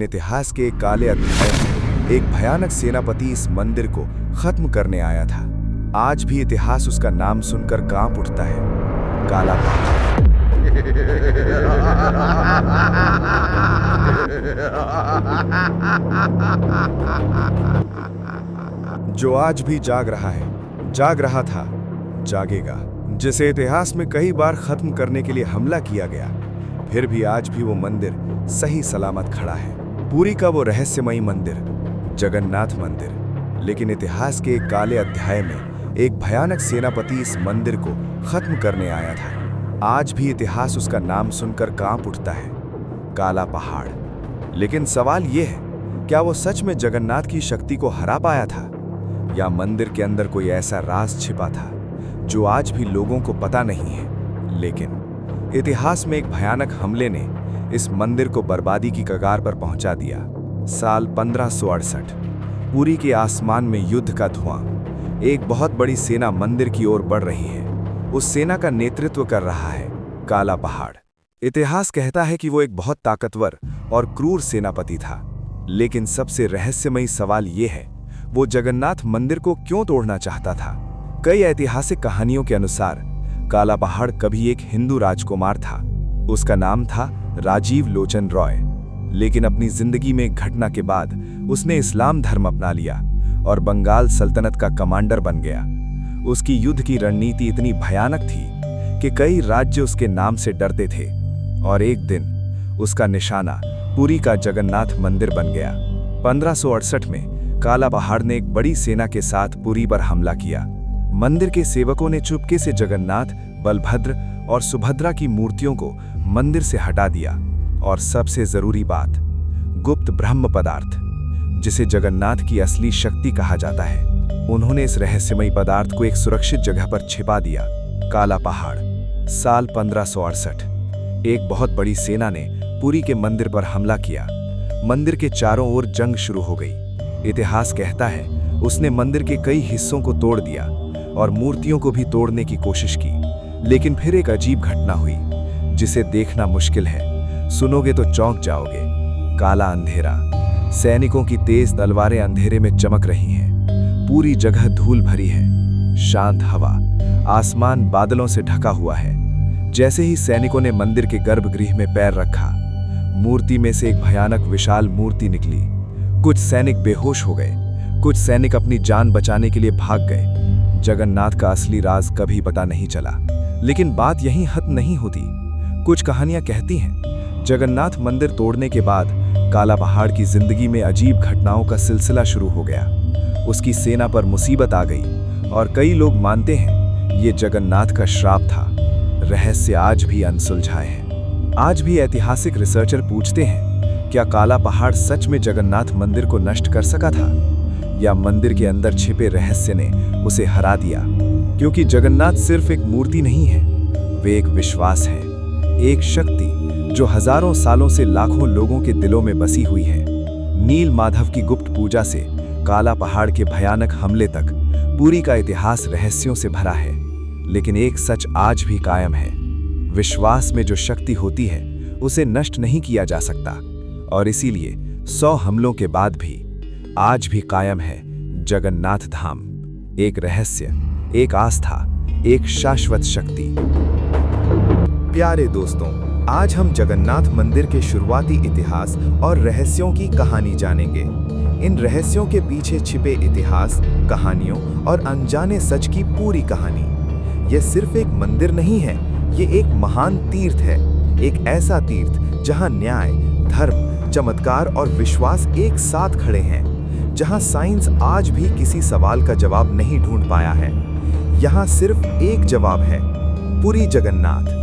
इतिहास के एक काले अध्याय में एक भयानक सेनापति इस मंदिर को खत्म करने आया था। आज भी इतिहास उसका नाम सुनकर कांप उठता है, काला पहाड़। जो आज भी जाग रहा है, जाग रहा था, जागेगा। जिसे इतिहास में कई बार खत्म करने के लिए हमला किया गया, फिर भी आज भी वो मंदिर सही सलामत खड़ा है। पुरी का वो रहस्यमयी मंदिर, जगन्नाथ मंदिर। लेकिन इतिहास के एक काले अध्याय में एक भयानक सेनापति इस मंदिर को खत्म करने आया था। आज भी इतिहास उसका नाम सुनकर कांप उठता है, काला पहाड़। लेकिन सवाल ये है, क्या वो सच में जगन्नाथ की शक्ति को हरा पाया था, या मंदिर के अंदर कोई ऐसा राज छिपा था जो आज भी लोगों को पता नहीं है। लेकिन इतिहास में एक भयानक हमले ने इस मंदिर को बर्बादी की कगार पर पहुंचा दिया। साल 1568, पुरी के आसमान में युद्ध का धुआं। एक बहुत बड़ी सेना मंदिर की ओर बढ़ रही है। उस सेना का नेतृत्व कर रहा है काला पहाड़। इतिहास कहता है कि वो एक बहुत ताकतवर और क्रूर सेनापति था। लेकिन सबसे रहस्यमयी सवाल ये है, वो जगन्नाथ मंदिर को क्यों तोड़ना चाहता था। कई ऐतिहासिक कहानियों के अनुसार काला पहाड़ कभी एक हिंदू राजकुमार था। उसका नाम था राजीव लोचन रॉय। लेकिन अपनी जिंदगी में एक घटना के बाद उसने इस्लाम धर्म अपना लिया और बंगाल सल्तनत का कमांडर बन गया। उसकी युद्ध की रणनीति इतनी भयानक थी कि कई राज्य उसके नाम से डरते थे। और एक दिन उसका निशाना पुरी का जगन्नाथ मंदिर बन गया। 1568 में काला पहाड़ ने एक बड़ी सेना के साथ पुरी पर हमला किया। मंदिर के सेवकों ने चुपके से जगन्नाथ, बलभद्र और सुभद्रा की मूर्तियों को मंदिर से हटा दिया। और सबसे जरूरी बात, गुप्त ब्रह्म पदार्थ, जिसे जगन्नाथ की असली शक्ति कहा जाता है, उन्होंने इस रहस्यमयी पदार्थ को एक सुरक्षित जगह पर छिपा दिया। काला पहाड़। साल 1568, एक बहुत बड़ी सेना ने पुरी के मंदिर पर हमला किया। मंदिर के चारों ओर जंग शुरू हो गई। इतिहास कहता है उसने मंदिर के कई हिस्सों को तोड़ दिया और मूर्तियों को भी तोड़ने की कोशिश की। लेकिन फिर एक अजीब घटना हुई जिसे देखना मुश्किल है। सुनोगे तो चौंक जाओगे। काला अंधेरा। सैनिकों की तेज तलवारें अंधेरे में चमक रही हैं। पूरी जगह धूल भरी है। शांत हवा। आसमान बादलों से ढका हुआ है। जैसे ही सैनिकों ने मंदिर के गर्भगृह में पैर रखा, मूर्ति में से एक भयानक विशाल मूर्ति निकली। कुछ सैनिक बेहोश हो गए, कुछ सैनिक अपनी जान बचाने के लिए भाग गए। जगन्नाथ का असली राज कभी पता नहीं चला। लेकिन बात यहीं खत्म नहीं होती। कुछ कहानियां कहती हैं जगन्नाथ मंदिर तोड़ने के बाद काला पहाड़ की जिंदगी में अजीब घटनाओं का सिलसिला शुरू हो गया। उसकी सेना पर मुसीबत आ गई और कई लोग मानते हैं ये जगन्नाथ का श्राप था। रहस्य आज भी अनसुलझा है। आज भी ऐतिहासिक रिसर्चर पूछते हैं, क्या काला पहाड़ सच में जगन्नाथ मंदिर को नष्ट कर सका था, या मंदिर के अंदर छिपे रहस्य ने उसे हरा दिया। क्योंकि जगन्नाथ सिर्फ एक मूर्ति नहीं है, वे एक विश्वास है, एक शक्ति जो हजारों सालों से लाखों लोगों के दिलों में बसी हुई है। नील माधव की गुप्त पूजा से काला पहाड़ के भयानक हमले तक पुरी का इतिहास रहस्यों से भरा है। लेकिन एक सच आज भी कायम है, विश्वास में जो शक्ति होती है उसे नष्ट नहीं किया जा सकता। और इसीलिए 100 हमलों के बाद भी आज भी कायम है जगन्नाथ धाम। एक रहस्य, एक आस्था, एक शाश्वत शक्ति। प्यारे दोस्तों, आज हम जगन्नाथ मंदिर के शुरुआती इतिहास और रहस्यों की कहानी जानेंगे। इन रहस्यों के पीछे छिपे इतिहास, कहानियों और अनजाने सच की पूरी कहानी। यह सिर्फ एक मंदिर नहीं है, ये एक महान तीर्थ है। एक ऐसा तीर्थ जहां न्याय, धर्म, चमत्कार और विश्वास एक साथ खड़े हैं। जहां साइंस आज भी किसी सवाल का जवाब नहीं ढूंढ पाया है, यहां सिर्फ एक जवाब है, पुरी जगन्नाथ।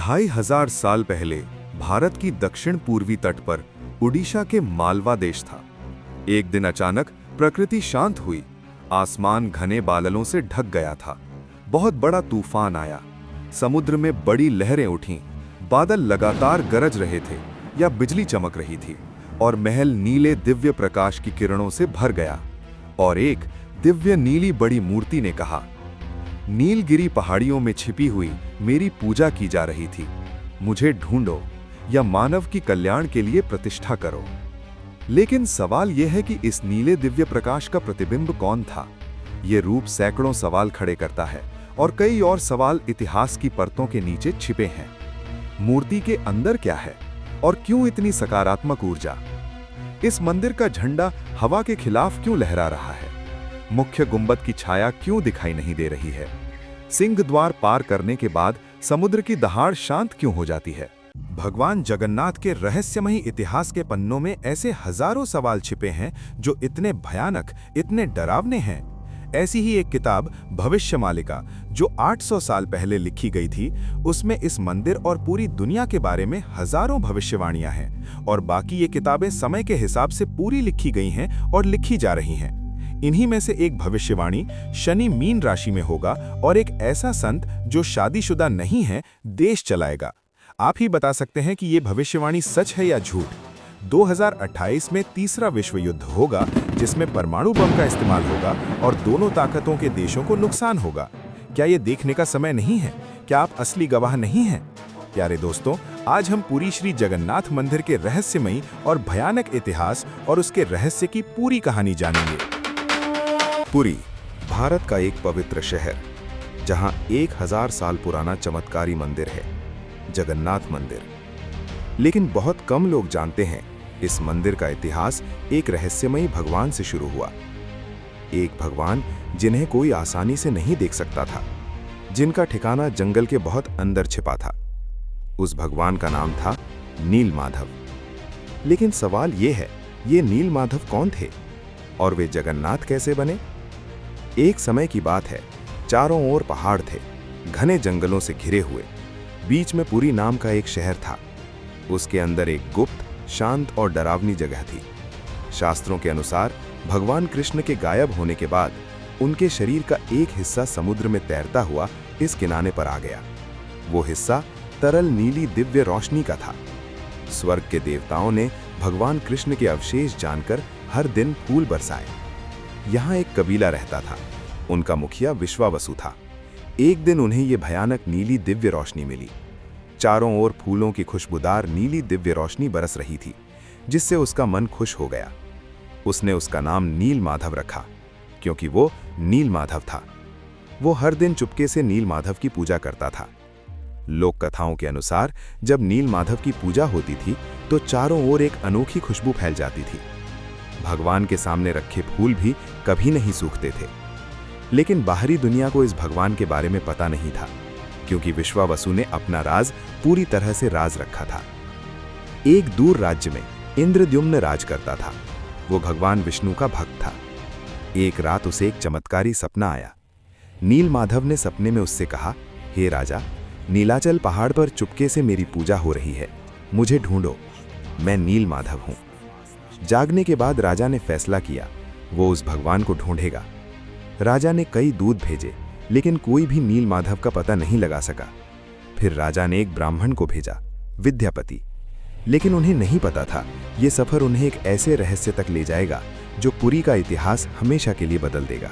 2500 साल पहले भारत की दक्षिण पूर्वी तट पर उड़ीसा के मालवा देश था। एक दिन अचानक प्रकृति शांत हुई, आसमान घने बादलों से ढक गया था। बहुत बड़ा तूफान आया, समुद्र में बड़ी लहरें उठीं, बादल लगातार गरज रहे थे या बिजली चमक रही थी और महल नीले दिव्य प्रकाश की किरणों से भर गया। और एक दिव्य नीली बड़ी मूर्ति ने कहा, नीलगिरी पहाड़ियों में छिपी हुई मेरी पूजा की जा रही थी, मुझे ढूंढो या मानव की कल्याण के लिए प्रतिष्ठा करो। लेकिन सवाल यह है कि इस नीले दिव्य प्रकाश का प्रतिबिंब कौन था? ये रूप सैकड़ों सवाल खड़े करता है और कई और सवाल इतिहास की परतों के नीचे छिपे हैं। मूर्ति के अंदर क्या है और क्यों इतनी सकारात्मक ऊर्जा? इस मंदिर का झंडा हवा के खिलाफ क्यों लहरा रहा है? मुख्य गुंबद की छाया क्यों दिखाई नहीं दे रही है? सिंह द्वार पार करने के बाद समुद्र की दहाड़ शांत क्यों हो जाती है? भगवान जगन्नाथ के रहस्यमयी इतिहास के पन्नों में ऐसे हजारों सवाल छिपे हैं जो इतने भयानक, इतने डरावने हैं। ऐसी ही एक किताब भविष्यमालिका जो 800 साल पहले लिखी गई थी, उसमें इस मंदिर और पूरी दुनिया के बारे में हजारों भविष्यवाणियां हैं और बाकी ये किताबें समय के हिसाब से पूरी लिखी गई हैं और लिखी जा रही हैं। इन्हीं में से एक भविष्यवाणी शनि मीन राशि में होगा और एक ऐसा संत जो शादीशुदा नहीं है देश चलाएगा। आप ही बता सकते हैं कि ये भविष्यवाणी सच है या झूठ। 2028 में तीसरा विश्व युद्ध होगा जिसमें परमाणु बम का इस्तेमाल होगा और दोनों ताकतों के देशों को नुकसान होगा। क्या ये देखने का समय नहीं है? क्या आप असली गवाह नहीं हैं? प्यारे दोस्तों, आज हम पुरी श्री जगन्नाथ मंदिर के रहस्यमयी और भयानक इतिहास और उसके रहस्य की पूरी कहानी जानेंगे। पुरी, भारत का एक पवित्र शहर, जहां 1000 साल पुराना चमत्कारी मंदिर है, जगन्नाथ मंदिर। लेकिन बहुत कम लोग जानते हैं इस मंदिर का इतिहास एक रहस्यमयी भगवान से शुरू हुआ। एक भगवान जिन्हें कोई आसानी से नहीं देख सकता था, जिनका ठिकाना जंगल के बहुत अंदर छिपा था। उस भगवान का नाम था नील माधव। लेकिन सवाल यह है, ये नील माधव कौन थे और वे जगन्नाथ कैसे बने? एक समय की बात है, चारों ओर पहाड़ थे, घने जंगलों से घिरे हुए। बीच में पुरी नाम का एक शहर था। उसके अंदर एक गुप्त, शांत और डरावनी जगह थी। शास्त्रों के अनुसार भगवान कृष्ण के गायब होने के बाद उनके शरीर का एक हिस्सा समुद्र में तैरता हुआ इस किनारे पर आ गया। वो हिस्सा तरल नीली दिव्य रोशनी का था। स्वर्ग के देवताओं ने भगवान कृष्ण के अवशेष जानकर हर दिन फूल बरसाए। यहाँ एक कबीला रहता था, उनका मुखिया विश्वावसु था। एक दिन उन्हें ये भयानक नीली दिव्य रोशनी मिली। चारों ओर फूलों की खुशबूदार नीली दिव्य रोशनी बरस रही थी, जिससे उसका मन खुश हो गया। उसने उसका नाम नील माधव रखा, क्योंकि वो नील माधव था। वो हर दिन चुपके से नील माधव की पूजा करता था। लोक कथाओं के अनुसार जब नील माधव की पूजा होती थी तो चारों ओर एक अनोखी खुशबू फैल जाती थी। भगवान के सामने रखे फूल भी कभी नहीं सूखते थे। लेकिन बाहरी दुनिया को इस भगवान के बारे में पता नहीं था, क्योंकि विश्वावसु ने अपना राज पूरी तरह से राज रखा था। एक दूर राज्य में इंद्रद्युम्न राज करता था। वो भगवान विष्णु का भक्त था। एक रात उसे एक चमत्कारी सपना आया। नील माधव ने सपने में उससे कहा, हे राजा, नीलाचल पहाड़ पर चुपके से मेरी पूजा हो रही है, मुझे ढूंढो, मैं नील माधव हूं। जागने के बाद राजा ने फैसला किया, वो उस भगवान को ढूंढेगा। राजा ने कई दूत भेजे, लेकिन कोई भी नील माधव का पता नहीं लगा सका। फिर राजा ने एक ब्राह्मण को भेजा, विद्यापति। लेकिन उन्हें नहीं पता था ये सफर उन्हें एक ऐसे रहस्य तक ले जाएगा जो पुरी का इतिहास हमेशा के लिए बदल देगा।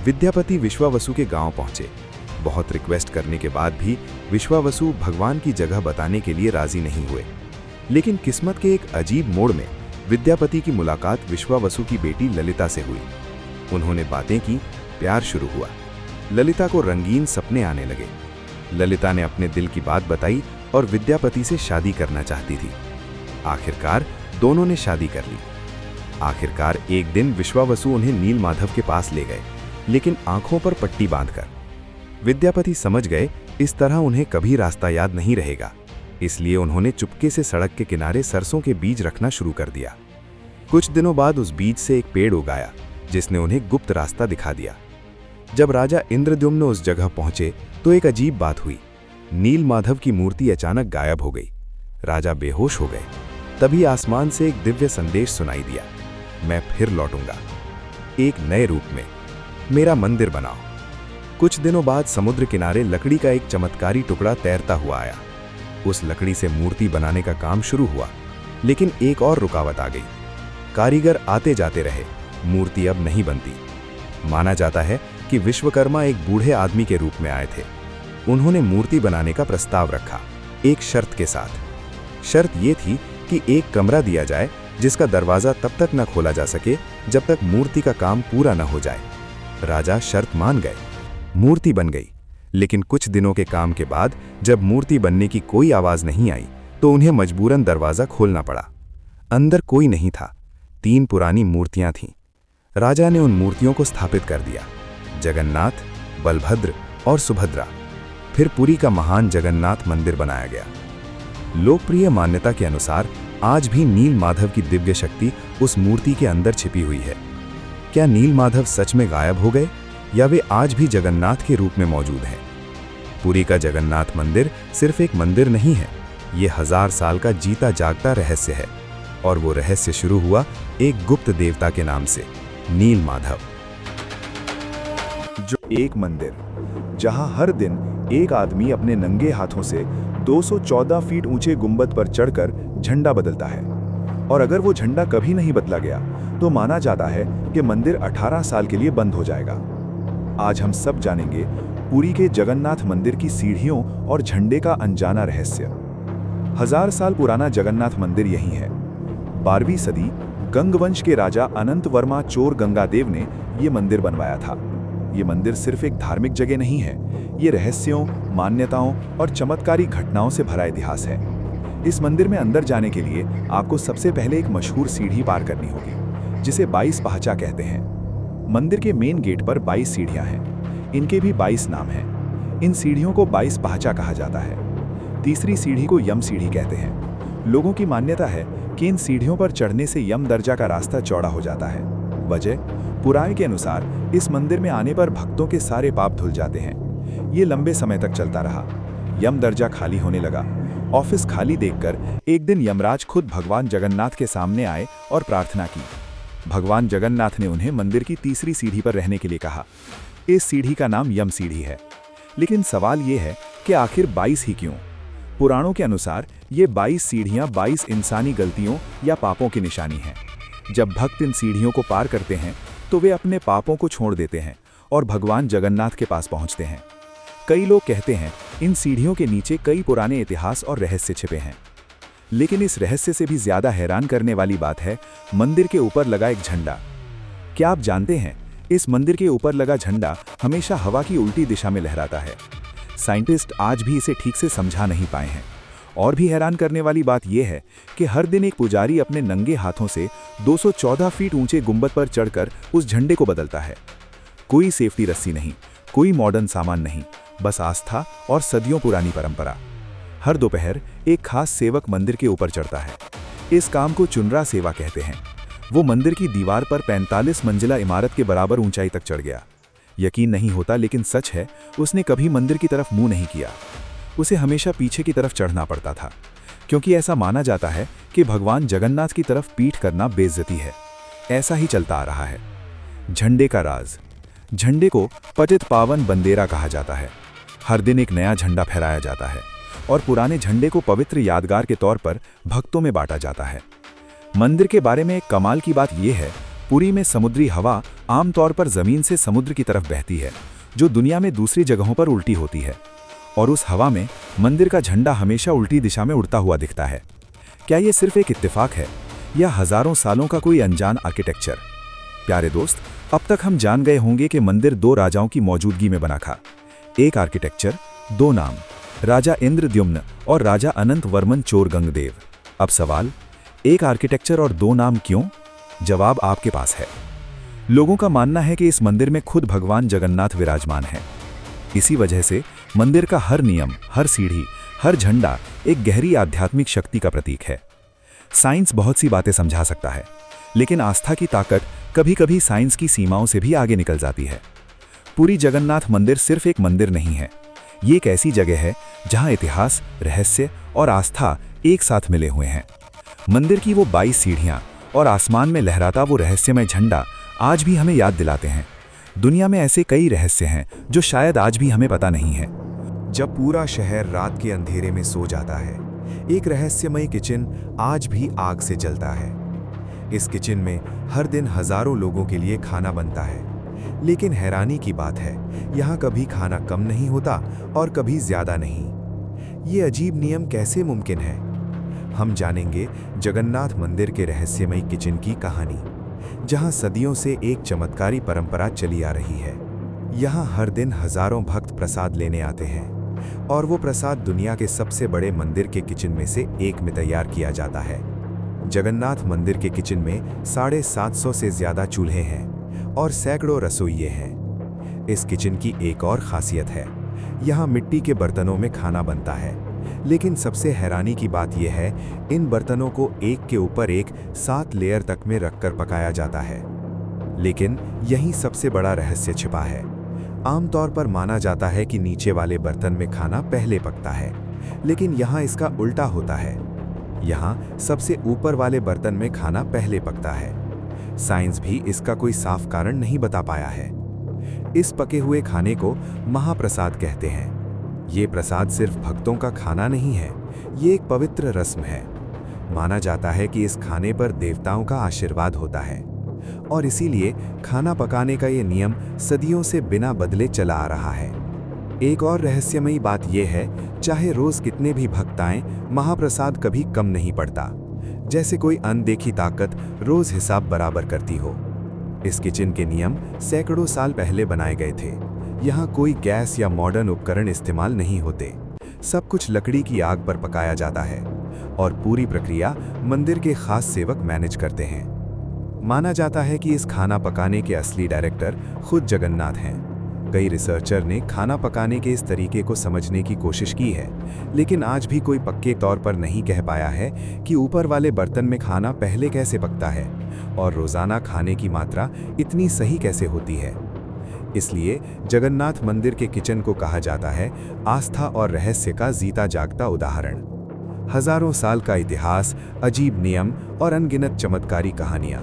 विद्यापति विश्वावसु के गांव पहुंचे। बहुत रिक्वेस्ट करने के बाद भी विश्वावसु भगवान की जगह बताने के लिए राजी नहीं हुए। लेकिन किस्मत के एक अजीब मोड़ में विद्यापति की मुलाकात विश्वावसु की बेटी ललिता से हुई। उन्होंने बातें की, प्यार शुरू हुआ। ललिता को रंगीन सपने आने लगे। ललिता ने अपने दिल की बात बताई और विद्यापति से शादी करना चाहती थी। आखिरकार दोनों ने शादी कर ली। आखिरकार एक दिन विश्वावसु उन्हें नील माधव के पास ले गए, लेकिन आंखों पर पट्टी बांधकर। विद्यापति समझ गए इस तरह उन्हें कभी रास्ता याद नहीं रहेगा, इसलिए उन्होंने चुपके से सड़क के किनारे सरसों के बीज रखना शुरू कर दिया। कुछ दिनों बाद उस बीज से एक पेड़ उगाया जिसने उन्हें गुप्त रास्ता दिखा दिया। जब राजा इंद्रद्युम्न उस जगह पहुंचे तो एक अजीब बात हुई। नीलमाधव की मूर्ति अचानक गायब हो गई। राजा बेहोश हो गए। तभी आसमान से एक दिव्य संदेश सुनाई दिया, मैं फिर लौटूंगा, एक नए रूप में, मेरा मंदिर बनाओ। कुछ दिनों बाद समुद्र किनारे लकड़ी का एक चमत्कारी टुकड़ा तैरता हुआ आया। उस लकड़ी से मूर्ति बनाने का काम शुरू हुआ, लेकिन एक और रुकावट आ गई। कारीगर आते जाते रहे, मूर्ति अब नहीं बनती। माना जाता है कि विश्वकर्मा एक बूढ़े आदमी के रूप में आए थे। उन्होंने मूर्ति बनाने का प्रस्ताव रखा, एक शर्त के साथ। शर्त ये थी कि एक कमरा दिया जाए जिसका दरवाजा तब तक न खोला जा सके जब तक मूर्ति का काम पूरा न हो जाए। राजा शर्त मान गए। मूर्ति बन गई, लेकिन कुछ दिनों के काम के बाद जब मूर्ति बनने की कोई आवाज नहीं आई तो उन्हें मजबूरन दरवाजा खोलना पड़ा। अंदर कोई नहीं था, 3 पुरानी मूर्तियां थीं। राजा ने उन मूर्तियों को स्थापित कर दिया, जगन्नाथ, बलभद्र और सुभद्रा। फिर पुरी का महान जगन्नाथ मंदिर बनाया गया। लोकप्रिय मान्यता के अनुसार आज भी नीलमाधव की दिव्य शक्ति उस मूर्ति के अंदर छिपी हुई है। क्या नीलमाधव सच में गायब हो गए या वे आज भी जगन्नाथ के रूप में मौजूद हैं? पुरी का जगन्नाथ मंदिर सिर्फ एक मंदिर नहीं है, ये 1000 साल का जीता जागता रहस्य है। और वो रहस्य शुरू हुआ एक गुप्त देवता के नाम से, नीलमाधव। जो एक मंदिर जहां हर दिन एक आदमी अपने नंगे हाथों से 214 फीट ऊंचे गुंबद पर चढ़कर झंडा बदलता है, और अगर वो झंडा कभी नहीं बदला गया तो माना जाता है कि मंदिर 18 साल के लिए बंद हो जाएगा। आज हम सब जानेंगे पुरी के जगन्नाथ मंदिर की सीढ़ियों और झंडे का अनजाना रहस्य। 1000 साल पुराना जगन्नाथ मंदिर यही है। 12वीं सदी गंगवंश के राजा अनंत वर्मा चोर गंगादेव ने ये मंदिर बनवाया था। ये मंदिर सिर्फ एक धार्मिक जगह नहीं है, ये रहस्यों, मान्यताओं और चमत्कारी घटनाओं से भरा इतिहास है। इस मंदिर में अंदर जाने के लिए आपको सबसे पहले एक मशहूर सीढ़ी पार करनी होगी, जिसे 22 पहचा कहते हैं। मंदिर के मेन गेट पर 22 सीढ़ियां हैं। इनके भी 22 नाम हैं। इन सीढ़ियों को 22 पहचा कहा जाता है। तीसरी सीढ़ी को यम सीढ़ी कहते हैं। लोगों की मान्यता है कि इन सीढ़ियों पर चढ़ने से यम दर्जा का रास्ता चौड़ा हो जाता है। वजह, पुराण के अनुसार इस मंदिर में आने पर भक्तों के सारे पाप धुल जाते हैं। ये लंबे समय तक चलता रहा। यम दर्जा खाली होने लगा। ऑफिस खाली देखकर एक दिन यमराज खुद भगवान जगन्नाथ के सामने आए और प्रार्थना की। भगवान जगन्नाथ ने उन्हें मंदिर की तीसरी सीढ़ी पर रहने के लिए कहा। इस सीढ़ी का नाम यम सीढ़ी है। लेकिन सवाल ये है कि आखिर 22 ही क्यों? पुराणों के अनुसार ये 22 सीढ़ियां 22 इंसानी गलतियों या पापों की निशानी हैं। जब भक्त इन सीढ़ियों को पार करते हैं तो वे अपने पापों को छोड़ देते हैं और भगवान जगन्नाथ के पास पहुंचते हैं। कई लोग कहते हैं इन सीढ़ियों के नीचे कई पुराने इतिहास और रहस्य छिपे हैं। लेकिन इस रहस्य से भी ज्यादा हैरान करने वाली बात है मंदिर के ऊपर लगा एक झंडा। क्या आप जानते हैं, इस मंदिर के ऊपर लगा झंडा हमेशा हवा की उल्टी दिशा में लहराता है। साइंटिस्ट आज भी इसे ठीक से समझा नहीं पाए हैं। और भी हैरान करने वाली बात यह है कि हर दिन एक पुजारी अपने नंगे हाथों से 214 फीट ऊंचे गुंबद पर चढ़कर उस झंडे को बदलता है। कोई सेफ्टी रस्सी नहीं, कोई मॉडर्न सामान नहीं, बस आस्था और सदियों पुरानी परंपरा। हर दोपहर एक खास सेवक मंदिर के ऊपर चढ़ता है। इस काम को चुनरा सेवा कहते हैं। वो मंदिर की दीवार पर 45 मंजिला इमारत के बराबर ऊंचाई तक चढ़ गया। यकीन नहीं होता, लेकिन सच है, उसने कभी मंदिर की तरफ मुंह नहीं किया। उसे हमेशा पीछे की तरफ चढ़ना पड़ता था, क्योंकि ऐसा माना जाता है कि भगवान जगन्नाथ की तरफ पीठ करना बेइज्जती है। ऐसा ही चलता आ रहा है। झंडे का राज। झंडे को पतित पावन बंदेरा कहा जाता है। हर दिन एक नया झंडा फहराया जाता है और पुराने झंडे को पवित्र यादगार के तौर पर भक्तों में बांटा जाता है। मंदिर के बारे में एक कमाल की बात यह है, पुरी में समुद्री हवा आमतौर पर जमीन से समुद्र की तरफ बहती है, जो दुनिया में दूसरी जगहों पर उल्टी होती है। और उस हवा में मंदिर का झंडा हमेशा उल्टी दिशा में उड़ता हुआ दिखता है। क्या ये सिर्फ एक इत्तेफाक है या हजारों सालों का कोई अनजान आर्किटेक्चर? प्यारे दोस्त, अब तक हम जान गए होंगे कि मंदिर 2 राजाओं की मौजूदगी में बना था। एक आर्किटेक्चर, 2 नाम, राजा इंद्रद्युम्न और राजा अनंत वर्मन चोर गंगदेव। अब सवाल, एक आर्किटेक्चर और 2 नाम क्यों? जवाब आपके पास है। लोगों का मानना है कि इस मंदिर में खुद भगवान जगन्नाथ विराजमान है। इसी वजह से मंदिर का हर नियम, हर सीढ़ी, हर झंडा एक गहरी आध्यात्मिक शक्ति का प्रतीक है। साइंस बहुत सी बातें समझा सकता है, लेकिन आस्था की ताकत कभी कभी साइंस की सीमाओं से भी आगे निकल जाती है। पुरी जगन्नाथ मंदिर सिर्फ एक मंदिर नहीं है, ये एक ऐसी जगह है जहां इतिहास, रहस्य और आस्था एक साथ मिले हुए हैं। मंदिर की वो 22 सीढ़ियां और आसमान में लहराता वो रहस्यमय झंडा आज भी हमें याद दिलाते हैं। दुनिया में ऐसे कई रहस्य हैं जो शायद आज भी हमें पता नहीं है। जब पूरा शहर रात के अंधेरे में सो जाता है, एक रहस्यमय किचन आज भी आग से जलता है। इस किचन में हर दिन हजारों लोगों के लिए खाना बनता है, लेकिन हैरानी की बात है, यहाँ कभी खाना कम नहीं होता और कभी ज्यादा नहीं। ये अजीब नियम कैसे मुमकिन है? हम जानेंगे जगन्नाथ मंदिर के रहस्यमय किचन की कहानी, जहाँ सदियों से एक चमत्कारी परंपरा चली आ रही है। यहाँ हर दिन हजारों भक्त प्रसाद लेने आते हैं और वो प्रसाद दुनिया के सबसे बड़े मंदिर के किचन में से एक में तैयार किया जाता है। जगन्नाथ मंदिर के किचन में 750 से ज्यादा चूल्हे हैं और सैकड़ों रसोइये हैं। इस किचन की एक और खासियत है, यहाँ मिट्टी के बर्तनों में खाना बनता है, लेकिन सबसे हैरानी की बात यह है, इन बर्तनों को एक के ऊपर एक 7 लेयर तक में रखकर पकाया जाता है। लेकिन यही सबसे बड़ा रहस्य छिपा है। आमतौर पर माना जाता है कि नीचे वाले बर्तन में खाना पहले पकता है, लेकिन यहाँ इसका उल्टा होता है। यहाँ सबसे ऊपर वाले बर्तन में खाना पहले पकता है। साइंस भी इसका कोई साफ कारण नहीं बता पाया है। इस पके हुए खाने को महाप्रसाद कहते हैं। ये प्रसाद सिर्फ भक्तों का खाना नहीं है, ये एक पवित्र रस्म है। माना जाता है कि इस खाने पर देवताओं का आशीर्वाद होता है और इसीलिए खाना पकाने का ये नियम सदियों से बिना बदले चला आ रहा है। एक और रहस्यमयी बात यह है, चाहे रोज कितने भी भक्त आएं, महाप्रसाद कभी कम नहीं पड़ता, जैसे कोई अनदेखी ताकत रोज हिसाब बराबर करती हो। इस किचन के नियम सैकड़ों साल पहले बनाए गए थे। यहाँ कोई गैस या मॉडर्न उपकरण इस्तेमाल नहीं होते। सब कुछ लकड़ी की आग पर पकाया जाता है और पूरी प्रक्रिया मंदिर के खास सेवक मैनेज करते हैं। माना जाता है कि इस खाना पकाने के असली डायरेक्टर खुद जगन्नाथ हैं। कई रिसर्चर ने खाना पकाने के इस तरीके को समझने की कोशिश की है, लेकिन आज भी कोई पक्के तौर पर नहीं कह पाया है कि ऊपर वाले बर्तन में खाना पहले कैसे पकता है और रोजाना खाने की मात्रा इतनी सही कैसे होती है। इसलिए जगन्नाथ मंदिर के किचन को कहा जाता है आस्था और रहस्य का जीता जागता उदाहरण। हजारों साल का इतिहास, अजीब नियम और अनगिनत चमत्कारी कहानियां।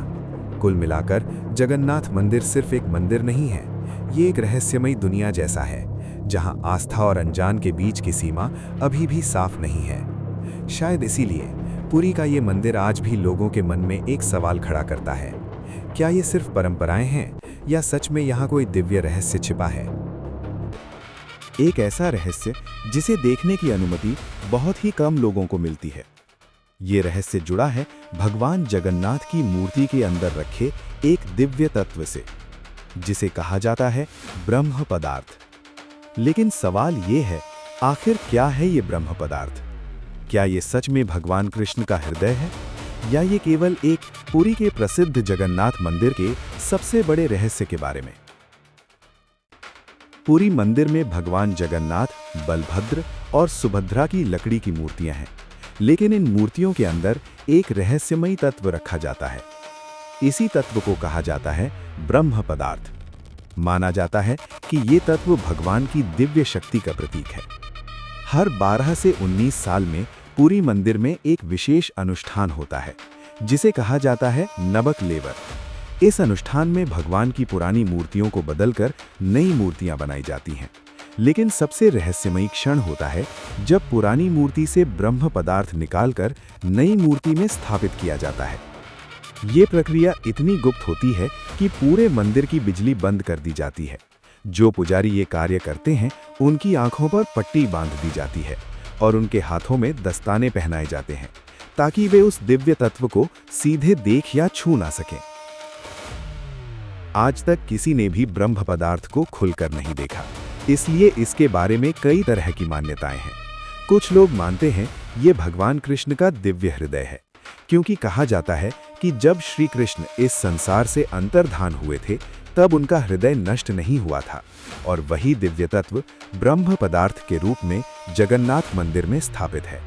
कुल मिलाकर जगन्नाथ मंदिर सिर्फ एक मंदिर नहीं है, ये एक रहस्यमयी दुनिया जैसा है, जहां आस्था और अनजान के बीच की सीमा अभी भी साफ नहीं है। शायद इसीलिए पुरी का ये मंदिर आज भी लोगों के मन में एक सवाल खड़ा करता है, क्या ये सिर्फ परंपराएं हैं या सच में यहाँ कोई दिव्य रहस्य छिपा है? एक ऐसा रहस्य जिसे देखने की अनुमति बहुत ही कम लोगों को मिलती है। ये रहस्य जुड़ा है भगवान जगन्नाथ की मूर्ति के अंदर रखे एक दिव्य तत्व से, जिसे कहा जाता है ब्रह्म पदार्थ। लेकिन सवाल ये है, आखिर क्या है ये ब्रह्म पदार्थ? क्या ये सच में भगवान कृष्ण का हृदय है या ये केवल एक पुरी के प्रसिद्ध जगन्नाथ मंदिर के सबसे बड़े रहस्य के बारे में? पुरी मंदिर में भगवान जगन्नाथ, बलभद्र और सुभद्रा की लकड़ी की मूर्तियां हैं, लेकिन इन मूर्तियों के अंदर एक रहस्यमयी तत्व रखा जाता है। इसी तत्व को कहा जाता है ब्रह्म पदार्थ। माना जाता है कि ये तत्व भगवान की दिव्य शक्ति का प्रतीक है। हर 12 से 19 साल में पुरी मंदिर में एक विशेष अनुष्ठान होता है, जिसे कहा जाता है नबक लेवर। इस अनुष्ठान में भगवान की पुरानी मूर्तियों को बदलकर नई मूर्तियां बनाई जाती हैं। लेकिन सबसे रहस्यमयी क्षण होता है जब पुरानी मूर्ति से ब्रह्म पदार्थ निकालकर नई मूर्ति में स्थापित किया जाता है। ये प्रक्रिया इतनी गुप्त होती है कि पूरे मंदिर की बिजली बंद कर दी जाती है। जो पुजारी ये कार्य करते हैं, उनकी आंखों पर पट्टी बांध दी जाती है और उनके हाथों में दस्ताने पहनाए जाते हैं, ताकि वे उस दिव्य तत्व को सीधे देख या छू ना सकें। आज तक किसी ने भी ब्रह्म पदार्थ को खुलकर नहीं देखा, इसलिए इसके बारे में कई तरह की मान्यताएं हैं। कुछ लोग मानते हैं ये भगवान कृष्ण का दिव्य हृदय है, क्योंकि कहा जाता है कि जब श्री कृष्ण इस संसार से अंतर्धान हुए थे, तब उनका हृदय नष्ट नहीं हुआ था और वही दिव्य तत्व ब्रह्म पदार्थ के रूप में जगन्नाथ मंदिर में स्थापित है।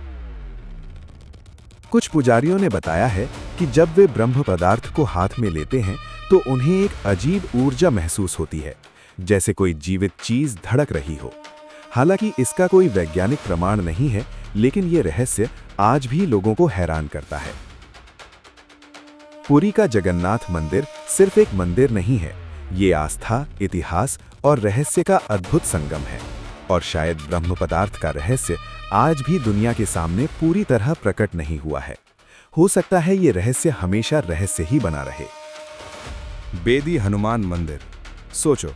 कुछ पुजारियों ने बताया है कि जब वे ब्रह्म पदार्थ को हाथ में लेते हैं तो उन्हें एक अजीब ऊर्जा महसूस होती है, जैसे कोई जीवित चीज धड़क रही हो। हालांकि इसका कोई वैज्ञानिक प्रमाण नहीं है, लेकिन ये रहस्य आज भी लोगों को हैरान करता है। पुरी का जगन्नाथ मंदिर सिर्फ एक मंदिर नहीं है, ये आस्था, इतिहास और रहस्य का अद्भुत संगम है। और शायद ब्रह्म पदार्थ का रहस्य आज भी दुनिया के सामने पूरी तरह प्रकट नहीं हुआ है। हो सकता है ये रहस्य हमेशा रहस्य ही बना रहे। बेदी हनुमान मंदिर। सोचो,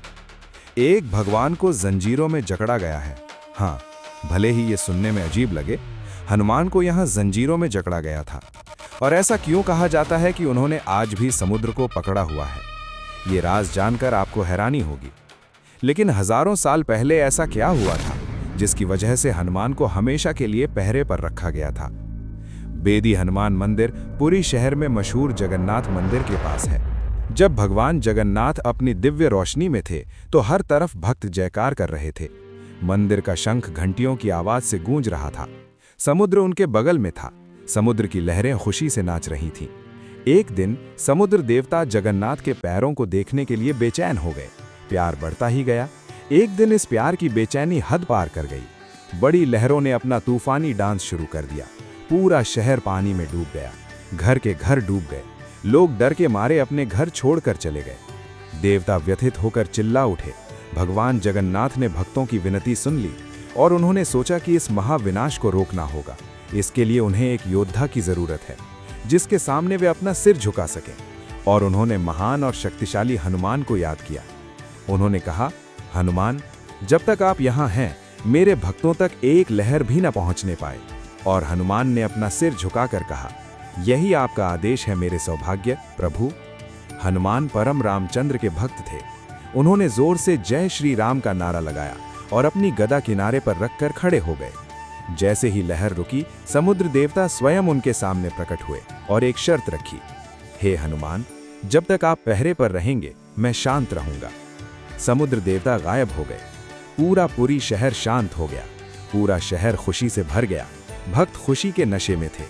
एक भगवान को जंजीरों में जकड़ा गया है। हाँ, भले ही ये सुनने में अजीब लगे, हनुमान को यहाँ जंजीरों में जकड़ा गया था। और ऐसा क्यों कहा जाता है कि उन्होंने आज भी समुद्र को पकड़ा हुआ है? ये राज जानकर आपको हैरानी होगी, लेकिन हजारों साल पहले ऐसा क्या हुआ था जिसकी वजह से हनुमान को हमेशा के लिए पहरे पर रखा गया था? बेदी हनुमान मंदिर पुरी शहर में मशहूर जगन्नाथ मंदिर के पास है। जब भगवान जगन्नाथ अपनी दिव्य रोशनी में थे तो हर तरफ भक्त जयकार कर रहे थे। मंदिर का शंख घंटियों की आवाज से गूंज रहा था। समुद्र उनके बगल में था। समुद्र की लहरें खुशी से नाच रही थीं। एक दिन समुद्र देवता जगन्नाथ के पैरों को देखने के लिए बेचैन हो गए। प्यार बढ़ता ही गया। एक दिन इस प्यार की बेचैनी हद पार कर गई। बड़ी लहरों ने अपना तूफानी डांस शुरू कर दिया। पूरा शहर पानी में डूब गया। घर के घर डूब गए। लोग डर के मारे अपने घर छोड़कर चले गए। देवता व्यथित होकर चिल्ला उठे। भगवान जगन्नाथ ने भक्तों की विनती सुन ली और उन्होंने सोचा कि इस महाविनाश को रोकना होगा। इसके लिए उन्हें एक योद्धा की जरूरत है जिसके सामने वे अपना सिर झुका सकें। और उन्होंने महान और शक्तिशाली हनुमान को याद किया। उन्होंने कहा, हनुमान, जब तक आप यहाँ हैं मेरे भक्तों तक एक लहर भी न पहुँचने पाए। और हनुमान ने अपना सिर झुकाकर कहा, यही आपका आदेश है मेरे सौभाग्य प्रभु। हनुमान परम रामचंद्र के भक्त थे। उन्होंने जोर से जय श्री राम का नारा लगाया और अपनी गदा किनारे पर रखकर खड़े हो गए। जैसे ही लहर रुकी, समुद्र देवता स्वयं उनके सामने प्रकट हुए और एक शर्त रखी, हे हनुमान, जब तक आप पहरे पर रहेंगे मैं शांत रहूंगा। समुद्र देवता गायब हो गए। पूरा पुरी शहर शांत हो गया। पूरा शहर खुशी से भर गया। भक्त खुशी के नशे में थे।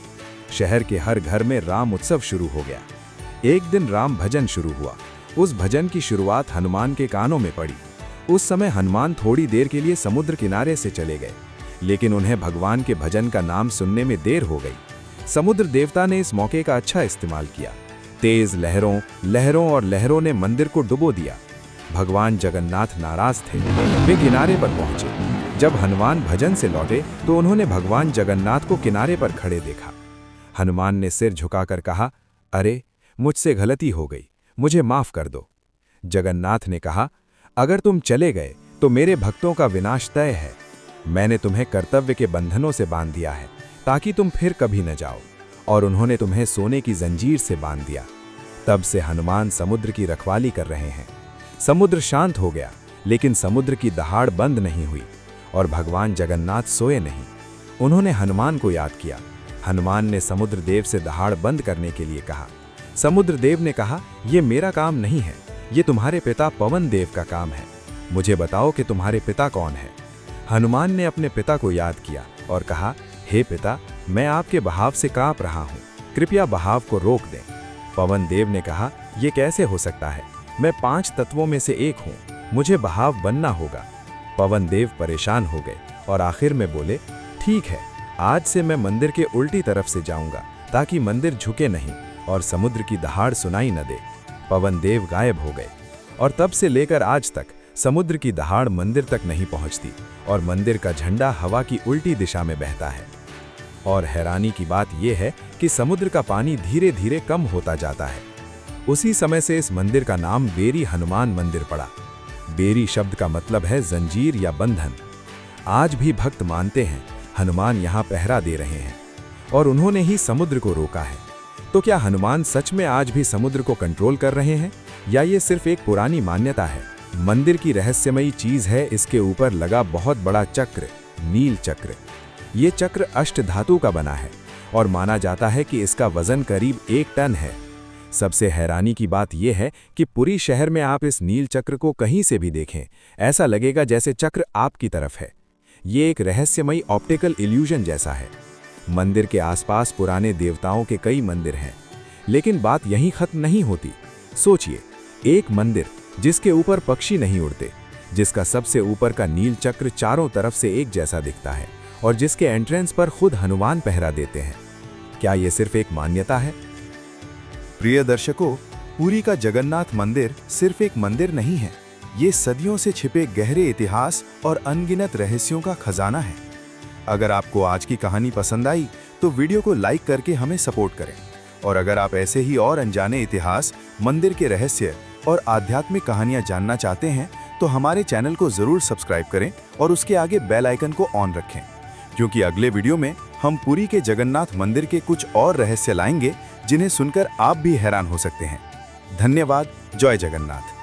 शहर के हर घर में राम उत्सव शुरू हो गया। एक दिन राम भजन शुरू हुआ। उस भजन की शुरुआत हनुमान के कानों में पड़ी। उस समय हनुमान थोड़ी देर के लिए समुद्र किनारे से चले गए, लेकिन उन्हें भगवान के भजन का नाम सुनने में देर हो गई। समुद्र देवता ने इस मौके का अच्छा इस्तेमाल किया। तेज लहरों और लहरों ने मंदिर को डुबो दिया। भगवान जगन्नाथ नाराज थे। वे किनारे पर पहुंचे। जब हनुमान भजन से लौटे तो उन्होंने भगवान जगन्नाथ को किनारे पर खड़े देखा। हनुमान ने सिर झुकाकर कहा, अरे, मुझसे गलती हो गई, मुझे माफ कर दो। जगन्नाथ ने कहा, अगर तुम चले गए तो मेरे भक्तों का विनाश तय है। मैंने तुम्हें कर्तव्य के बंधनों से बांध दिया है ताकि तुम फिर कभी न जाओ। और उन्होंने तुम्हें सोने की जंजीर से बांध दिया। तब से हनुमान समुद्र की रखवाली कर रहे हैं। समुद्र शांत हो गया, लेकिन समुद्र की दहाड़ बंद नहीं हुई और भगवान जगन्नाथ सोए नहीं। उन्होंने हनुमान को याद किया। हनुमान ने समुद्र देव से दहाड़ बंद करने के लिए कहा। समुद्र देव ने कहा, यह मेरा काम नहीं है, ये तुम्हारे पिता पवन देव का काम है। मुझे बताओ कि तुम्हारे पिता कौन है। हनुमान ने अपने पिता को याद किया और कहा, हे पिता, मैं आपके बहाव से कांप रहा हूँ, कृपया बहाव को रोक दें। पवन देव ने कहा, यह कैसे हो सकता है, मैं 5 तत्वों में से एक हूँ, मुझे बहाव बनना होगा। पवन देव परेशान हो गए और आखिर में बोले, ठीक है, आज से मैं मंदिर के उल्टी तरफ से जाऊंगा ताकि मंदिर झुके नहीं और समुद्र की दहाड़ सुनाई न दे। पवन देव गायब हो गए और तब से लेकर आज तक समुद्र की दहाड़ मंदिर तक नहीं पहुंचती और मंदिर का झंडा हवा की उल्टी दिशा में बहता है। और हैरानी की बात यह है कि समुद्र का पानी धीरे धीरे कम होता जाता है। उसी समय से इस मंदिर का नाम बेरी हनुमान मंदिर पड़ा। बेरी शब्द का मतलब है जंजीर या बंधन। आज भी भक्त मानते हैं हनुमान यहाँ पहरा दे रहे हैं और उन्होंने ही समुद्र को रोका है। तो क्या हनुमान सच में आज भी समुद्र को कंट्रोल कर रहे हैं या ये सिर्फ एक पुरानी मान्यता है? मंदिर की रहस्यमयी चीज है इसके ऊपर लगा बहुत बड़ा चक्र, नील चक्र। ये चक्र अष्ट धातु का बना है और माना जाता है कि इसका वजन करीब 1 टन है। सबसे हैरानी की बात यह है कि पूरी शहर में आप इस नील चक्र को कहीं से भी देखें, ऐसा लगेगा जैसे चक्र आपकी तरफ है। ये एक रहस्यमयी ऑप्टिकल इल्यूजन जैसा है। मंदिर के आसपास पुराने देवताओं के कई मंदिर हैं, लेकिन बात यहीं खत्म नहीं होती। सोचिए, एक मंदिर जिसके ऊपर पक्षी नहीं उड़ते, जिसका सबसे ऊपर का नील चक्र चारों तरफ से एक जैसा दिखता है और जिसके एंट्रेंस पर खुद हनुमान पहरा देते हैं। क्या ये सिर्फ एक मान्यता है? प्रिय दर्शकों, पुरी का जगन्नाथ मंदिर सिर्फ एक मंदिर नहीं है, ये सदियों से छिपे गहरे इतिहास और अनगिनत रहस्यों का खजाना है। अगर आपको आज की कहानी पसंद आई तो वीडियो को लाइक करके हमें सपोर्ट करें, और अगर आप ऐसे ही और अनजाने इतिहास, मंदिर के रहस्य और आध्यात्मिक कहानियां जानना चाहते हैं तो हमारे चैनल को जरूर सब्सक्राइब करें और उसके आगे बेल आइकन को ऑन रखें, क्योंकि अगले वीडियो में हम पुरी के जगन्नाथ मंदिर के कुछ और रहस्य लाएंगे जिन्हें सुनकर आप भी हैरान हो सकते हैं। धन्यवाद। जय जगन्नाथ।